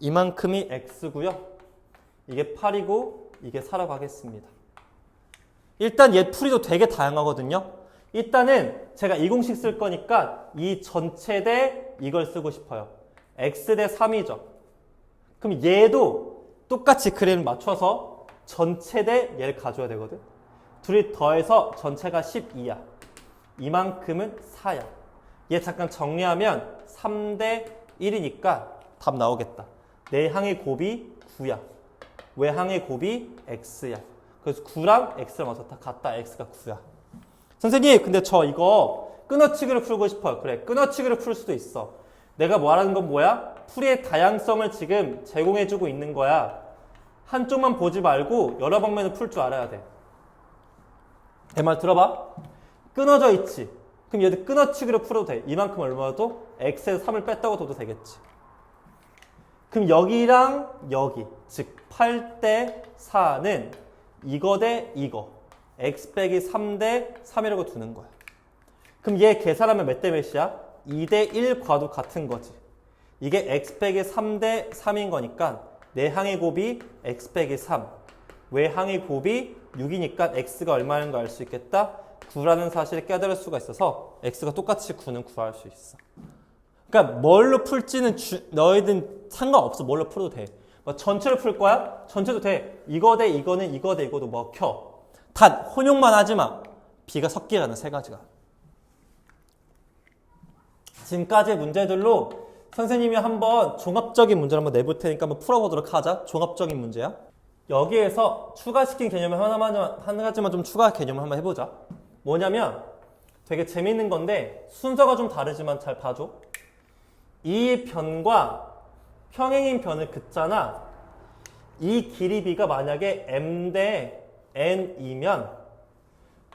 이만큼이 x고요. 이게 8이고 이게 4라고 하겠습니다. 일단 얘 풀이도 되게 다양하거든요. 일단은 제가 이 공식 쓸 거니까 이 전체 대 이걸 쓰고 싶어요. x 대 3이죠. 그럼 얘도 똑같이 그림을 맞춰서 전체 대 얘를 가져야 되거든. 둘이 더해서 전체가 12야. 이만큼은 4야. 얘 잠깐 정리하면 3대 1이니까 답 나오겠다. 내항의 곱이 9야. 외항의 곱이 x야. 그래서 9랑 x랑 와서 다 같다. x가 9야. 선생님, 근데 저 이거 끊어치기를 풀고 싶어요. 그래, 끊어치기를 풀 수도 있어. 내가 말하는 건 뭐야? 풀이의 다양성을 지금 제공해주고 있는 거야. 한쪽만 보지 말고 여러 방면을 풀 줄 알아야 돼. 내 말 들어봐. 끊어져 있지. 그럼 얘들 끊어치기로 풀어도 돼. 이만큼 얼마도 x에서 3을 뺐다고 둬도 되겠지. 그럼 여기랑 여기, 즉 8대 4는 이거 대 이거, x 빼기 3 대 3이라고 두는 거야. 그럼 얘 계산하면 몇 대 몇이야? 2 대 1 과도 같은 거지. 이게 x 빼기 3 대 3인 거니까 내항의 곱이 x 빼기 3, 외항의 곱이 6이니까 x가 얼마인 거 알 수 있겠다? 9라는 사실을 깨달을 수가 있어서 x가 똑같이 9는 구할 수 있어. 그러니까 뭘로 풀지는 너희들 상관없어. 뭘로 풀어도 돼. 뭐 전체로 풀 거야? 전체도 돼. 이거 대 이거는 이거 대 이거도 먹혀. 단 혼용만 하지 마. b가 섞이라는 세 가지가. 지금까지의 문제들로 선생님이 한번 종합적인 문제를 한번 내볼 테니까 한번 풀어보도록 하자. 종합적인 문제야. 여기에서 추가시킨 개념을 한 가지만 좀 추가 개념을 한번 해보자. 뭐냐면 되게 재밌는 건데 순서가 좀 다르지만 잘 봐줘. 이 변과 평행인 변을 긋잖아. 이 길이 b가 만약에 m 대 n이면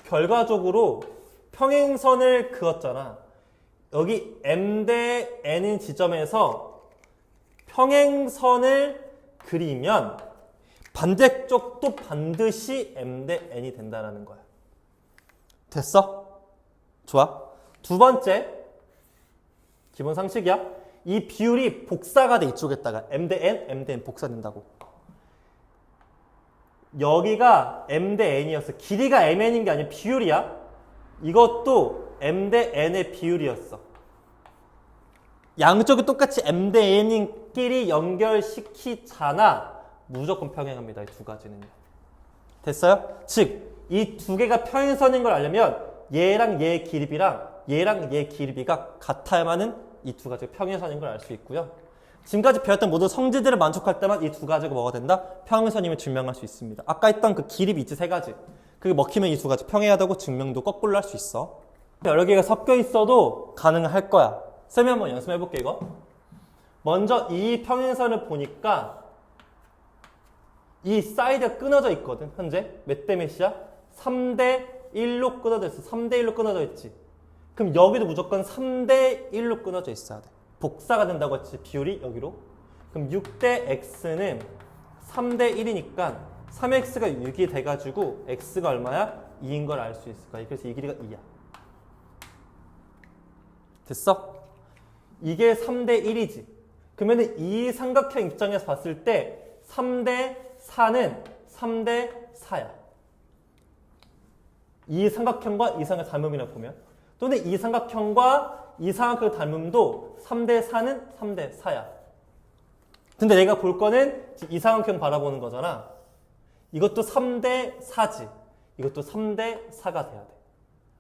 결과적으로 평행선을 그었잖아. 여기 m 대 n인 지점에서 평행선을 그리면 반대쪽도 반드시 m 대 n이 된다는 거야. 됐어? 좋아. 두 번째, 기본 상식이야. 이 비율이 복사가 돼. 이쪽에다가 m 대 n, m 대 n 복사된다고. 여기가 m 대 n이었어. 길이가 mn인 게 아니라 비율이야. 이것도 m 대 n의 비율이었어. 양쪽이 똑같이 m 대 n인끼리 연결시키잖아. 무조건 평행합니다. 이 두 가지는. 됐어요? 즉 이 두 개가 평행선인 걸 알려면 얘랑 얘 길이비랑 얘랑 얘 길이비가 같아야만은 이 두 가지가 평행선인 걸 알 수 있고요. 지금까지 배웠던 모든 성질들을 만족할 때만 이 두 가지가 뭐가 된다? 평행선임을 증명할 수 있습니다. 아까 했던 그 길이비 있지 세 가지. 그게 먹히면 이 두 가지 평행하다고 증명도 거꾸로 할 수 있어. 여러 개가 섞여 있어도 가능할 거야. 쌤이 한번 연습해 볼게 이거. 먼저 이 평행선을 보니까 이 사이드가 끊어져 있거든. 현재 몇 대 몇이야? 3대 1로 끊어져 있어. 3대 1로 끊어져 있지. 그럼 여기도 무조건 3대 1로 끊어져 있어야 돼. 복사가 된다고 했지. 비율이 여기로. 그럼 6대 x는 3대 1이니까 3x가 6이 돼가지고 x가 얼마야? 2인 걸 알 수 있을 거야. 그래서 이 길이가 2야. 됐어? 이게 3대 1이지. 그러면 이 삼각형 입장에서 봤을 때 3대 4는 3대 4야. 이 삼각형과 이 삼각형 닮음이라고 보면. 또는 이 삼각형과 이 삼각형 닮음도 3대 4는 3대 4야. 근데 내가 볼 거는 이 삼각형 바라보는 거잖아. 이것도 3대 4지. 이것도 3대 4가 돼야 돼.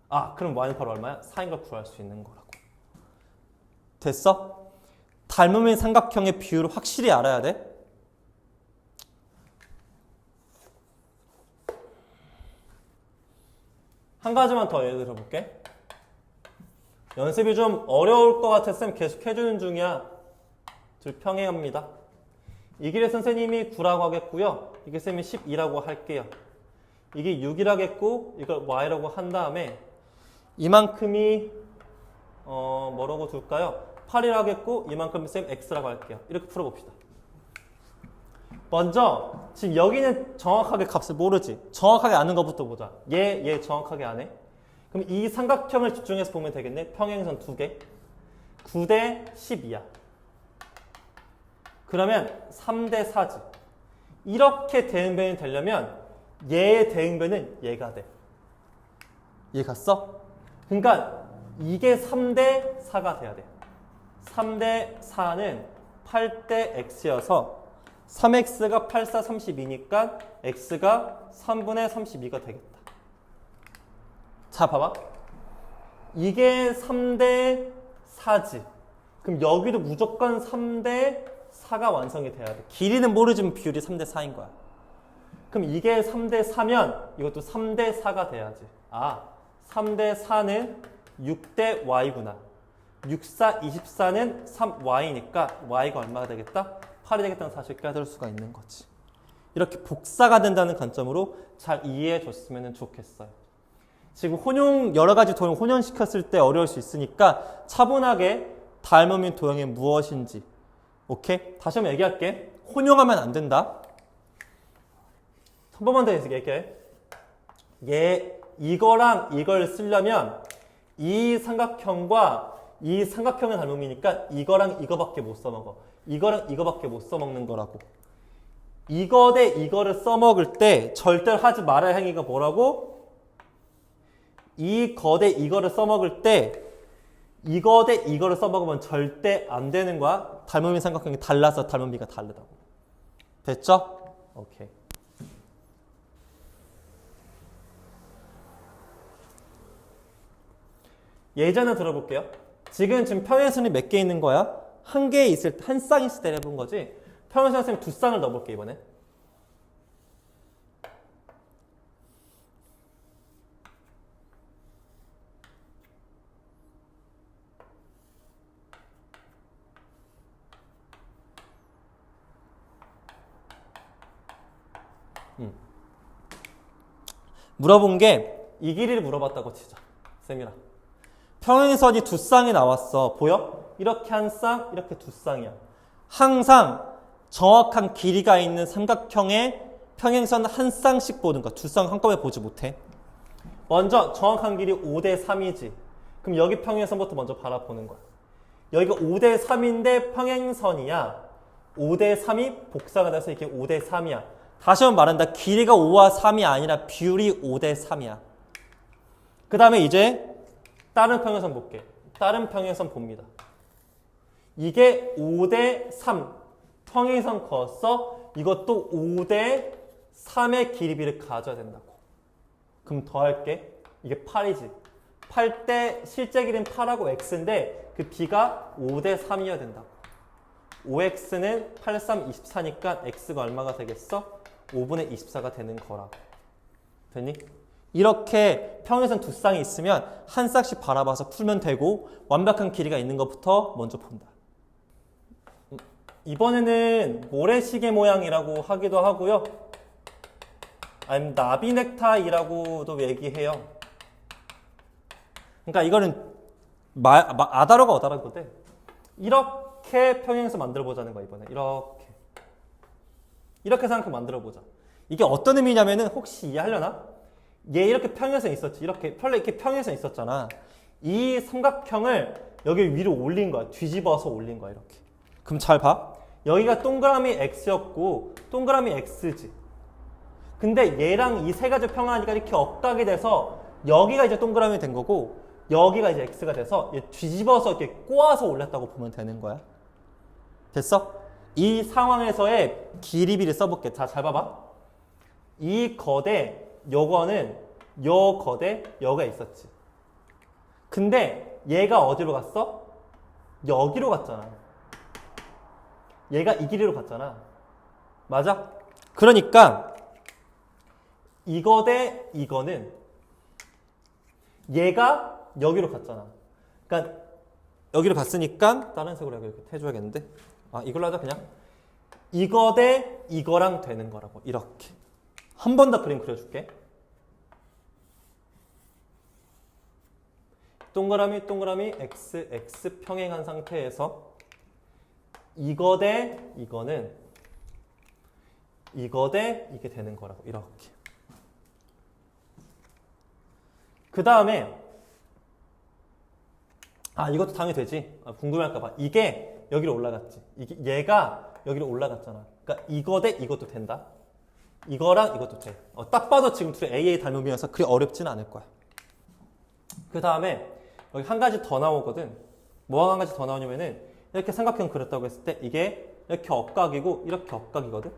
아, 그럼 y는 바로 얼마야? 4인 걸 구할 수 있는 거라고. 됐어? 닮음인 삼각형의 비율을 확실히 알아야 돼. 한 가지만 더 예를 들어볼게. 연습이 좀 어려울 것 같았으면 계속 해주는 중이야. 둘 평행합니다. 이 길에 선생님이 9라고 하겠고요. 이게 쌤이 12라고 할게요. 이게 6이라고 하겠고 이걸 y라고 한 다음에 이만큼이 뭐라고 둘까요? 8이라고 하겠고 이만큼 쌤 x라고 할게요. 이렇게 풀어봅시다. 먼저 지금 여기는 정확하게 값을 모르지. 정확하게 아는 것부터 보자. 얘 정확하게 아네. 그럼 이 삼각형을 집중해서 보면 되겠네. 평행선 두 개. 9대 12야. 그러면 3대 4지. 이렇게 대응변이 되려면 얘의 대응변은 얘가 돼. 이해 갔어? 그러니까 이게 3대 4가 돼야 돼. 3대 4는 8대 x여서 3x가 8, 4, 32니까 x가 3분의 32가 되겠다. 자, 봐봐. 이게 3대 4지. 그럼 여기도 무조건 3대 4가 완성이 돼야 돼. 길이는 모르지만 비율이 3대 4인 거야. 그럼 이게 3대 4면 이것도 3대 4가 돼야지. 아, 3대 4는 6대 y구나. 6, 4, 24는 3y니까 y가 얼마가 되겠다? 8이 되겠다는 사실을 깨달을 수가 있는 거지. 이렇게 복사가 된다는 관점으로 잘 이해해 줬으면 좋겠어요. 지금 여러 가지 도형 혼용시켰을 때 어려울 수 있으니까 차분하게 닮음인 도형이 무엇인지. 오케이? 다시 한번 얘기할게. 혼용하면 안 된다. 한 번만 더 얘기할게. 이거랑 이걸 쓰려면 이 삼각형과 이 삼각형의 닮음이니까 이거랑 이거밖에 못 써먹어. 이거랑 이거밖에 못 써먹는 거라고. 이거 대 이거를 써먹을 때 절대로 하지 말아야 할 행위가 뭐라고? 이거 대 이거를 써먹을 때 이거 대 이거를 써먹으면 절대 안 되는 거야. 닮음인 삼각형이 달라서 닮음비가 다르다고. 됐죠? 오케이. 예전에 들어볼게요. 지금 평행선이 몇 개 있는 거야? 한 쌍 있을 때 해본 거지. 평행선 선생님 두 쌍을 넣어볼게 이번에. 물어본 게 이 길이를 물어봤다고 치자. 쌤이랑. 평행선이 두 쌍이 나왔어. 보여? 이렇게 한 쌍, 이렇게 두 쌍이야. 항상 정확한 길이가 있는 삼각형의 평행선 한 쌍씩 보는 거야. 두 쌍 한꺼번에 보지 못해. 먼저 정확한 길이 5대 3이지. 그럼 여기 평행선부터 먼저 바라보는 거야. 여기가 5대 3인데 평행선이야. 5대 3이 복사가 돼서 이게 5대 3이야. 다시 한번 말한다. 길이가 5와 3이 아니라 비율이 5대 3이야. 그 다음에 이제 다른 평행선 볼게. 다른 평행선 봅니다. 이게 5대 3 평행선 그었어. 이것도 5대 3의 길이비를 가져야 된다고. 그럼 더 할게. 이게 8이지. 8 대 실제 길이는 8하고 x인데 그 b가 5대 3이어야 된다고. 5x는 8, 3, 24니까 x가 얼마가 되겠어? 5분의 24가 되는 거라고. 됐니? 이렇게 평행선 두 쌍이 있으면 한 쌍씩 바라봐서 풀면 되고 완벽한 길이가 있는 것부터 먼저 본다. 이번에는 모래시계 모양이라고 하기도 하고요. 아니면 나비 넥타이라고도 얘기해요. 그러니까 이거는 아다로가 어다로인데 이렇게 평행선 만들어 보자는 거야. 이번에 이렇게 생각해 만들어 보자. 이게 어떤 의미냐면은 혹시 이해하려나? 얘 이렇게 평행선 있었지. 이렇게 평행선 있었잖아. 이 삼각형을 여기 위로 올린 거야. 뒤집어서 올린 거야. 이렇게. 그럼 잘 봐. 여기가 동그라미 x였고 동그라미 x지. 근데 얘랑 이 세 가지 평행하니까 이렇게 엇각이 돼서 여기가 이제 동그라미 된 거고 여기가 이제 x가 돼서 얘 뒤집어서 이렇게 꼬아서 올렸다고 보면 되는 거야. 됐어? 이 상황에서의 길이비를 써볼게. 자, 잘 봐봐. 이 거대 요거는 요 거대 여가 있었지. 근데 얘가 어디로 갔어? 여기로 갔잖아. 얘가 이 길이로 갔잖아. 맞아? 그러니까 이거 대 이거는 얘가 여기로 갔잖아. 그러니까 여기로 갔으니까 다른 색으로 이렇게 해줘야겠는데. 아, 이걸로 하자 그냥. 이거 대 이거랑 되는 거라고. 이렇게. 한 번 더 그림 그려줄게. 동그라미 동그라미 x x 평행한 상태에서 이거 대 이거는 이거 대 이게 되는 거라고. 이렇게. 그 다음에 이것도 당연히 되지. 궁금할까봐. 이게 여기로 올라갔지. 얘가 여기로 올라갔잖아. 그러니까 이거 대 이것도 된다. 이거랑 이것도 돼. 딱 봐도 지금 둘이 AA 닮음이어서 그리 어렵지는 않을 거야. 그 다음에 여기 한 가지 더 나오거든. 뭐가 한 가지 더 나오냐면은 이렇게 삼각형 그렸다고 했을 때 이게 이렇게 엇각이고 이렇게 엇각이거든.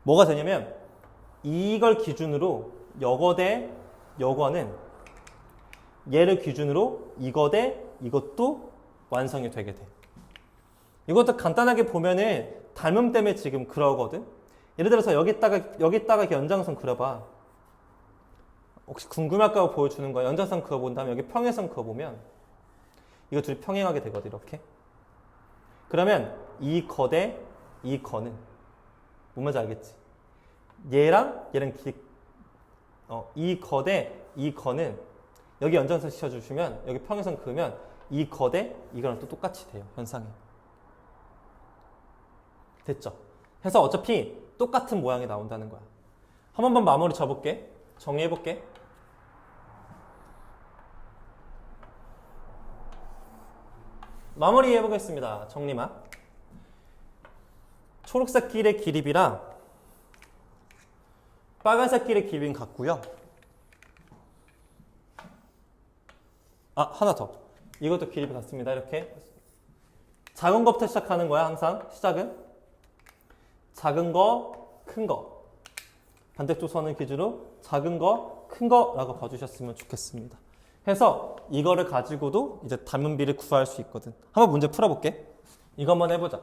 뭐가 되냐면 이걸 기준으로 요거 대 요거는 얘를 기준으로 이거 대 이것도 완성이 되게 돼. 이것도 간단하게 보면은 닮음 때문에 지금 그러거든. 예를 들어서 여기다가 이렇게 연장선 그려봐. 혹시 궁금할까 봐 보여주는 거야. 연장선 그어본 다음에 여기 평행선 그어보면 이거 둘이 평행하게 되거든. 이렇게. 그러면 이 거 대 이 거는 뭔 말인지 알겠지? 얘랑 이 거 대 이 거는 여기 연장선 시켜주시면 여기 평행선 그으면 이 거 대 이거랑 또 똑같이 돼요. 현상이. 됐죠? 해서 어차피 똑같은 모양이 나온다는 거야. 한 번만 마무리 져볼게. 정리해볼게. 마무리 해보겠습니다. 정리만. 초록색 길의 길이비랑 빨간색 길의 길이는 같고요. 하나 더. 이것도 길이비 같습니다. 이렇게 작은 거부터 시작하는 거야. 항상 시작은 작은 거, 큰 거. 반대쪽 선을 기준으로 작은 거, 큰 거라고 봐주셨으면 좋겠습니다. 해서 이거를 가지고도 이제 닮은비를 구할 수 있거든. 한번 문제 풀어볼게. 이거 한번 해보자.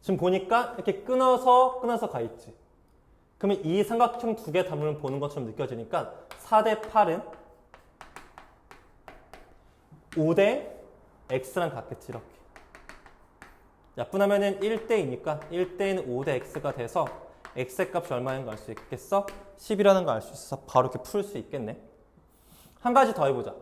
지금 보니까 이렇게 끊어서 가 있지. 그러면 이 삼각형 두 개 닮음을 보는 것처럼 느껴지니까 4대 8은 5대 x랑 같겠지. 이렇게 약분하면은 1대2니까 1대는 5대 x가 돼서 x의 값이 얼마인 거 알 수 있겠어? 10이라는 거 알 수 있어서 바로 이렇게 풀 수 있겠네. 한 가지 더 해보자.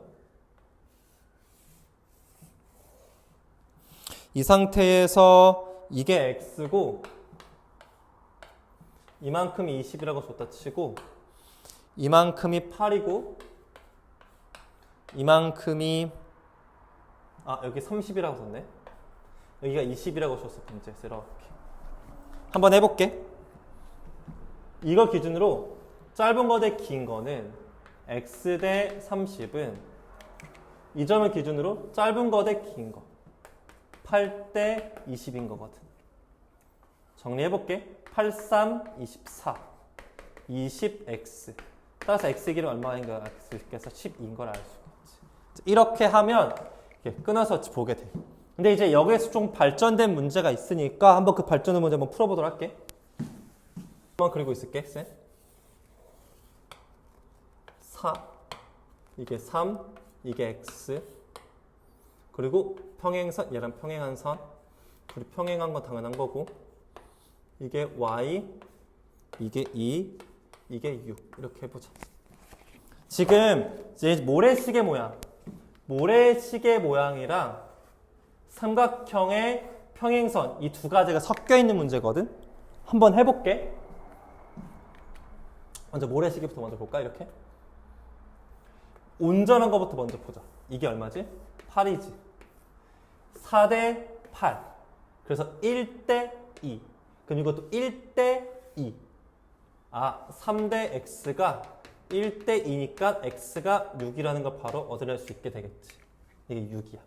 이 상태에서 이게 x고 이만큼이 20이라고 줬다 치고 이만큼이 8이고 이만큼이 여기 30이라고 썼네. 여기가 20이라고 줬어. 문제에서 이렇게 한번 해볼게. 이거 기준으로 짧은 거 대 긴 거는 x 대 30은 이 점을 기준으로 짧은 거 대 긴 거 8대 20인 거거든. 정리해볼게. 8, 3, 24 20x 따라서 x의 길은 얼마인가 알 수 있겠어? 12인 걸 알 수가 있지. 이렇게 하면 이렇게 끊어서 보게 돼. 근데 이제 여기에서 좀 발전된 문제가 있으니까 한번 그 발전된 문제 한번 풀어보도록 할게. 한번 그리고 있을게. 쌤. 4 이게 3 이게 x 그리고 평행선 얘랑 평행한 선 그리고 평행한 건 당연한 거고 이게 y 이게 2 이게 6 이렇게 해보자. 지금 이제 모래시계 모양이랑 삼각형의 평행선 이 두 가지가 섞여 있는 문제거든. 한번 해볼게. 먼저 모래시계부터 먼저 볼까? 이렇게 온전한 거부터 먼저 보자. 이게 얼마지? 8이지. 4대 8 그래서 1대 2 그럼 이것도 1대 2 3대 x가 1대 2니까 x가 6이라는 걸 바로 얻어낼 수 있게 되겠지. 이게 6이야.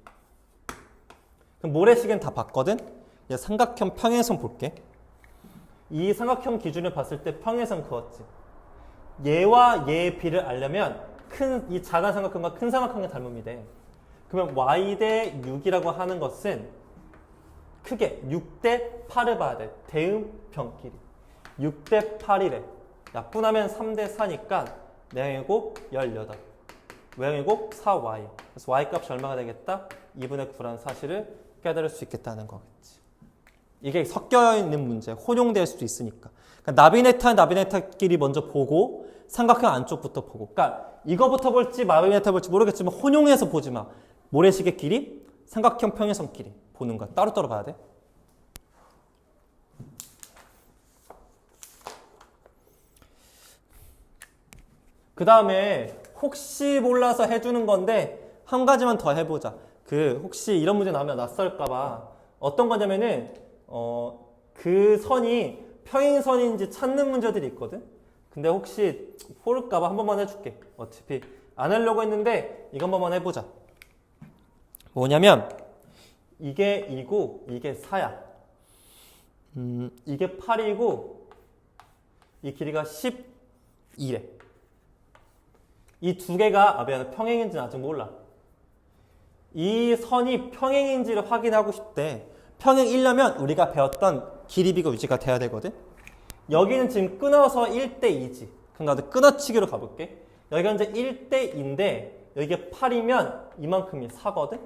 그럼 모래시계는 다 봤거든? 이제 삼각형 평행선 볼게. 이 삼각형 기준을 봤을 때 평행선 그었지. 얘와 얘의 비를 알려면 이 작은 삼각형과 큰 삼각형의 닮음이 돼. 그러면 y 대 6이라고 하는 것은 크게 6대 8을 봐야 돼. 대응평끼리 6대 8이래. 약분하면 3대 4니까 내항이곱 18 외항이곱 4y 그래서 y 값이 얼마가 되겠다? 2분의 9라는 사실을 깨달을 수 있겠다는 거겠지. 이게 섞여 있는 문제, 혼용될 수도 있으니까. 그러니까 나비네타끼리 먼저 보고 삼각형 안쪽부터 보고. 그러니까 이거부터 볼지 나비네타 볼지 모르겠지만 혼용해서 보지 마. 모래시계끼리, 삼각형 평행선끼리 보는 거야. 따로따로 봐야 돼. 그 다음에 혹시 몰라서 해주는 건데 한 가지만 더 해보자. 혹시 이런 문제 나오면 낯설까봐 어떤 거냐면은 그 선이 평행선인지 찾는 문제들이 있거든. 근데 혹시 모를까봐 한 번만 해줄게. 어차피 안 하려고 했는데 이거 한 번만 해보자. 뭐냐면 이게 2고 이게 4야. 이게 8이고 이 길이가 12래. 이 두 개가 미안해, 평행인지는 아직 몰라. 이 선이 평행인지를 확인하고 싶대. 평행이려면 우리가 배웠던 길이비가 유지가 돼야 되거든. 여기는 지금 끊어서 1대2지. 그럼 나도 끊어치기로 가볼게. 여기가 이제 1대2인데 여기가 8이면 이만큼이 4거든.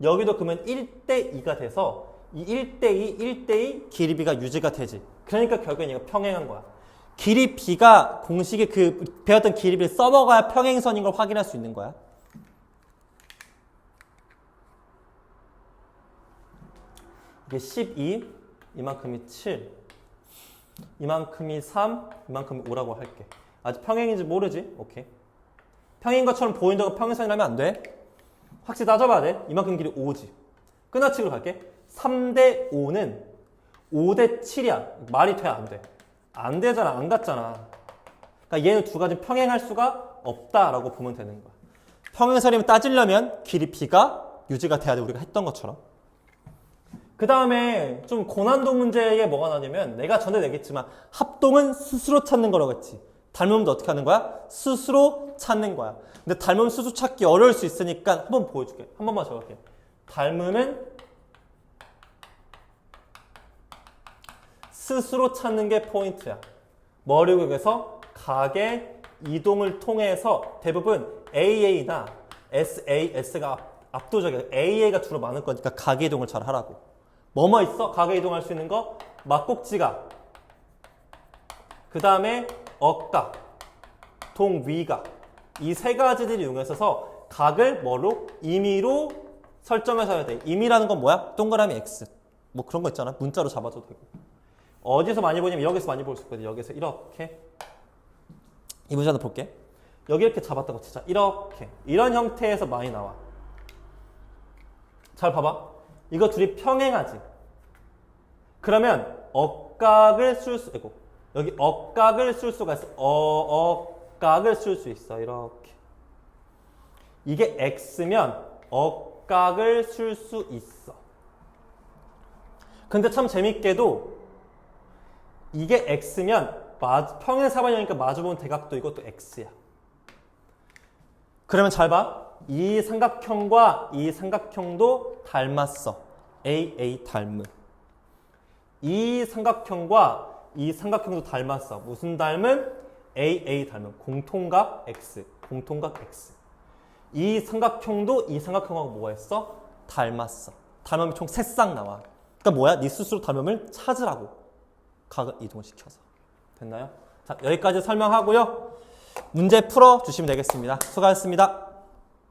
여기도 그러면 1대2가 돼서 이 1대2, 1대2 길이비가 유지가 되지. 그러니까 결국엔 이거 평행한 거야. 길이 b가 공식에 그 배웠던 길이 b를 써먹어야 평행선인 걸 확인할 수 있는 거야. 이게 12, 이만큼이 7, 이만큼이 3, 이만큼이 5라고 할게. 아직 평행인지 모르지? 오케이. 평행인 것처럼 보인다고 평행선이라면 안 돼. 확실히 따져봐야 돼. 이만큼 길이 5지. 끝나치기로 갈게. 3대 5는 5대 7이야. 말이 돼? 안 돼? 안 되잖아. 안 같잖아. 그러니까 얘는 두 가지 평행할 수가 없다라고 보면 되는 거야. 평행선이면 따지려면 길이 b가 유지가 돼야 돼. 우리가 했던 것처럼. 그 다음에 좀 고난도 문제에 뭐가 나냐면 내가 전에 얘기했지만 합동은 스스로 찾는 거라고 했지. 닮음도 어떻게 하는 거야? 스스로 찾는 거야. 근데 닮음 스스로 찾기 어려울 수 있으니까 한번 보여줄게. 한 번만 적을게. 닮음은 스스로 찾는 게 포인트야. 머리국에서 각의 이동을 통해서 대부분 AA나 SAS가 압도적이야. AA가 주로 많을 거니까 각의 이동을 잘 하라고. 뭐뭐 있어? 각의 이동할 수 있는 거? 막곡지각, 그 다음에 억각, 동위각, 이 세 가지들을 이용해서 각을 뭐로? 임의로 설정해서 해야 돼. 임의라는 건 뭐야? 동그라미 X. 뭐 그런 거 있잖아. 문자로 잡아줘도 되고. 어디서 많이 보냐면 여기서 많이 볼 수 있거든. 여기서 이렇게. 이 문제 하나 볼게. 여기 이렇게 잡았다고 치자. 이렇게. 이런 형태에서 많이 나와. 잘 봐봐. 이거 둘이 평행하지. 그러면 억각을 쓸 수 있고 여기 억각을 쓸 수가 있어. 억각을 쓸 수 있어. 이렇게. 이게 x면 억각을 쓸 수 있어. 근데 참 재밌게도 이게 x면 평행사변이니까 마주보는 대각도 이것도 x야. 그러면 잘 봐. 이 삼각형과 이 삼각형도 닮았어. AA 닮은. 이 삼각형과 이 삼각형도 닮았어. 무슨 닮은? AA 닮은. 공통각 X. 공통각 X. 이 삼각형도 이 삼각형하고 뭐 했어? 닮았어. 닮음이 총 3쌍 나와. 그러니까 뭐야? 네 스스로 닮음을 찾으라고. 각을 이동을 시켜서. 됐나요? 자, 여기까지 설명하고요. 문제 풀어주시면 되겠습니다. 수고하셨습니다.